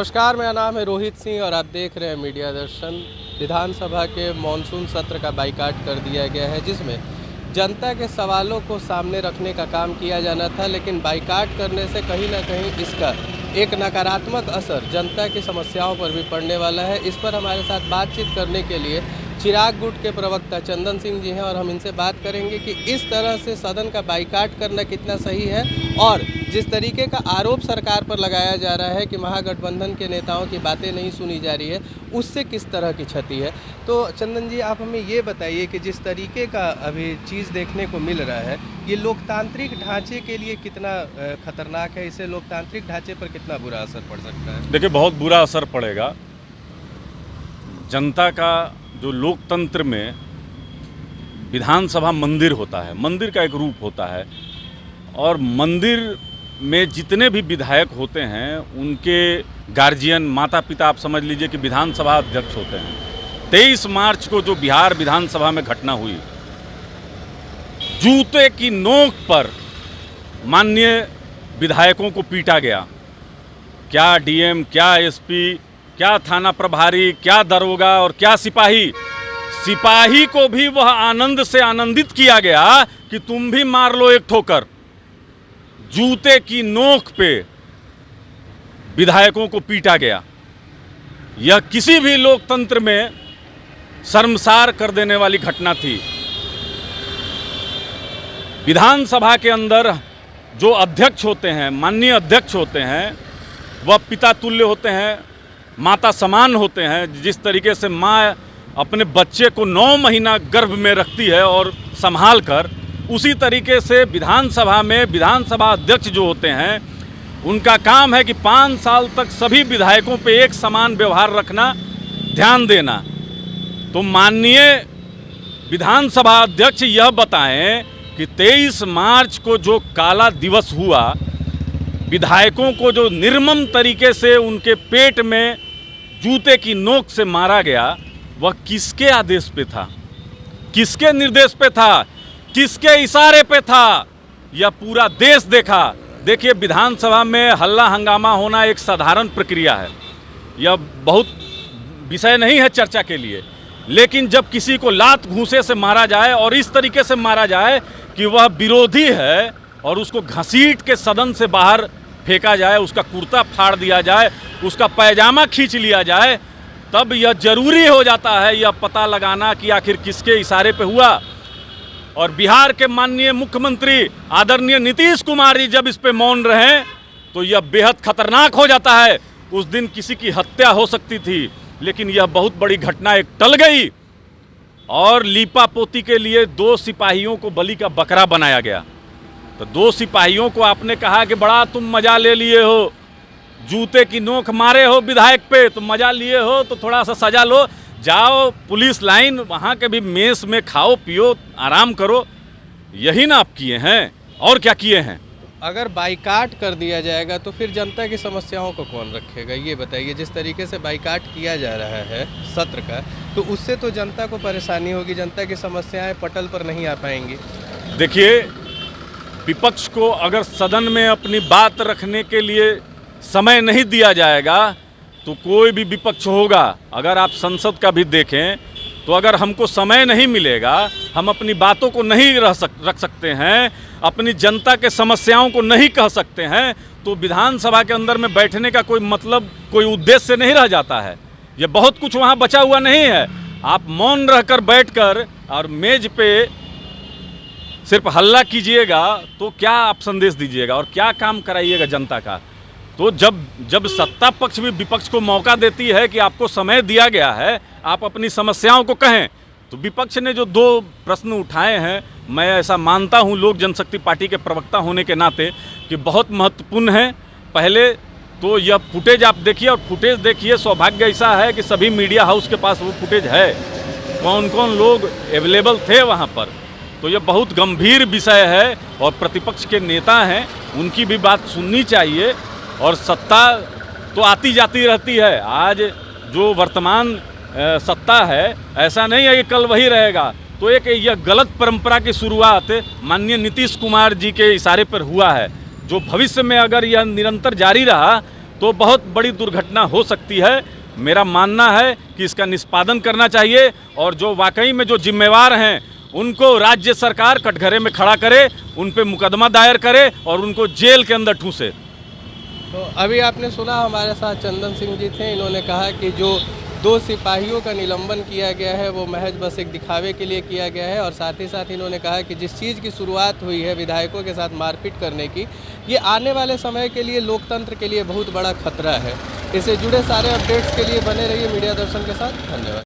नमस्कार, मेरा नाम है रोहित सिंह और आप देख रहे हैं मीडिया दर्शन। विधानसभा के मॉनसून सत्र का बाइकाट कर दिया गया है, जिसमें जनता के सवालों को सामने रखने का काम किया जाना था, लेकिन बाइकाट करने से कहीं ना कहीं इसका एक नकारात्मक असर जनता की समस्याओं पर भी पड़ने वाला है। इस पर हमारे साथ बातचीत करने के लिए चिराग गुट के प्रवक्ता चंदन सिंह जी हैं और हम इनसे बात करेंगे कि इस तरह से सदन का बाइकाट करना कितना सही है और जिस तरीके का आरोप सरकार पर लगाया जा रहा है कि महागठबंधन के नेताओं की बातें नहीं सुनी जा रही है, उससे किस तरह की क्षति है। तो चंदन जी, आप हमें ये बताइए कि जिस तरीके का अभी चीज़ देखने को मिल रहा है, ये लोकतांत्रिक ढांचे के लिए कितना खतरनाक है, इससे लोकतांत्रिक ढांचे पर कितना बुरा असर पड़ सकता है? देखिए, बहुत बुरा असर पड़ेगा। जनता का जो लोकतंत्र में विधानसभा मंदिर होता है, मंदिर का एक रूप होता है, और मंदिर में जितने भी विधायक होते हैं उनके गार्जियन, माता पिता, आप समझ लीजिए कि विधानसभा अध्यक्ष होते हैं। 23 मार्च को जो बिहार विधानसभा में घटना हुई, जूते की नोक पर माननीय विधायकों को पीटा गया। क्या डीएम, क्या एसपी, क्या थाना प्रभारी, क्या दरोगा और क्या सिपाही को भी वह आनंद से आनंदित किया गया कि तुम भी मार लो एक ठोकर। जूते की नोक पे विधायकों को पीटा गया। यह किसी भी लोकतंत्र में शर्मसार कर देने वाली घटना थी। विधानसभा के अंदर जो अध्यक्ष होते हैं, माननीय अध्यक्ष होते हैं, वह पिता तुल्य होते हैं, माता समान होते हैं। जिस तरीके से माँ अपने बच्चे को 9 महीना गर्भ में रखती है और संभाल कर, उसी तरीके से विधानसभा में विधानसभा अध्यक्ष जो होते हैं, उनका काम है कि 5 साल तक सभी विधायकों पे एक समान व्यवहार रखना, ध्यान देना। तो माननीय विधानसभा अध्यक्ष यह बताएं कि 23 मार्च को जो काला दिवस हुआ, विधायकों को जो निर्मम तरीके से उनके पेट में जूते की नोक से मारा गया, वह किसके आदेश पे था, किसके निर्देश पे था, किसके इशारे पे था? यह पूरा देश देखा। देखिए, विधानसभा में हल्ला हंगामा होना एक साधारण प्रक्रिया है, यह बहुत विषय नहीं है चर्चा के लिए। लेकिन जब किसी को लात घूंसे से मारा जाए और इस तरीके से मारा जाए कि वह विरोधी है और उसको घसीट के सदन से बाहर फेंका जाए, उसका कुर्ता फाड़ दिया जाए, उसका पैजामा खींच लिया जाए, तब यह जरूरी हो जाता है यह पता लगाना कि आखिर किसके इशारे पे हुआ। और बिहार के माननीय मुख्यमंत्री आदरणीय नीतीश कुमार जी जब इस पे मौन रहे तो यह बेहद खतरनाक हो जाता है। उस दिन किसी की हत्या हो सकती थी, लेकिन यह बहुत बड़ी घटना एक टल गई और लीपा पोती के लिए 2 सिपाहियों को बलि का बकरा बनाया गया। तो 2 सिपाहियों को आपने कहा कि बड़ा तुम मजा ले लिए हो, जूते की नोक मारे हो विधायक पे, तो मजा लिए हो तो थोड़ा सा सजा लो, जाओ पुलिस लाइन, वहाँ के भी मेस में खाओ पियो, आराम करो। यही ना आप किए हैं, और क्या किए हैं? अगर बाइकाट कर दिया जाएगा तो फिर जनता की समस्याओं को कौन रखेगा, ये बताइए। जिस तरीके से बाइकाट किया जा रहा है सत्र का, तो उससे तो जनता को परेशानी होगी, जनता की समस्याएं पटल पर नहीं आ पाएंगी। देखिए, विपक्ष को अगर सदन में अपनी बात रखने के लिए समय नहीं दिया जाएगा तो कोई भी विपक्ष होगा। अगर आप संसद का भी देखें तो अगर हमको समय नहीं मिलेगा, हम अपनी बातों को नहीं रख सकते हैं, अपनी जनता के समस्याओं को नहीं कह सकते हैं, तो विधानसभा के अंदर में बैठने का कोई मतलब, कोई उद्देश्य नहीं रह जाता है। ये बहुत कुछ वहाँ बचा हुआ नहीं है। आप मौन रहकर बैठकर और मेज पे सिर्फ हल्ला कीजिएगा तो क्या आप संदेश दीजिएगा और क्या काम कराइएगा जनता का? तो जब सत्ता पक्ष भी विपक्ष को मौका देती है कि आपको समय दिया गया है, आप अपनी समस्याओं को कहें, तो विपक्ष ने जो 2 प्रश्न उठाए हैं, मैं ऐसा मानता हूं लोक जनशक्ति पार्टी के प्रवक्ता होने के नाते कि बहुत महत्वपूर्ण है। पहले तो यह फुटेज आप देखिए, और फुटेज देखिए, सौभाग्य ऐसा है कि सभी मीडिया हाउस के पास वो फुटेज है, कौन कौन लोग अवेलेबल थे वहाँ पर। तो यह बहुत गंभीर विषय है और प्रतिपक्ष के नेता हैं, उनकी भी बात सुननी चाहिए। और सत्ता तो आती जाती रहती है, आज जो वर्तमान सत्ता है ऐसा नहीं है कि कल वही रहेगा। तो एक यह गलत परंपरा की शुरुआत माननीय नीतीश कुमार जी के इशारे पर हुआ है, जो भविष्य में अगर यह निरंतर जारी रहा तो बहुत बड़ी दुर्घटना हो सकती है। मेरा मानना है कि इसका निष्पादन करना चाहिए और जो वाकई में जो जिम्मेवार हैं उनको राज्य सरकार कटघरे में खड़ा करे, उन पे मुकदमा दायर करे और उनको जेल के अंदर ठूसे। तो अभी आपने सुना हमारे साथ चंदन सिंह जी थे, इन्होंने कहा कि जो 2 सिपाहियों का निलंबन किया गया है वो महज बस एक दिखावे के लिए किया गया है और साथ ही साथ इन्होंने कहा कि जिस चीज़ की शुरुआत हुई है विधायकों के साथ मारपीट करने की, ये आने वाले समय के लिए लोकतंत्र के लिए बहुत बड़ा खतरा है। इससे जुड़े सारे अपडेट्स के लिए बने रहिए मीडिया दर्शन के साथ। धन्यवाद।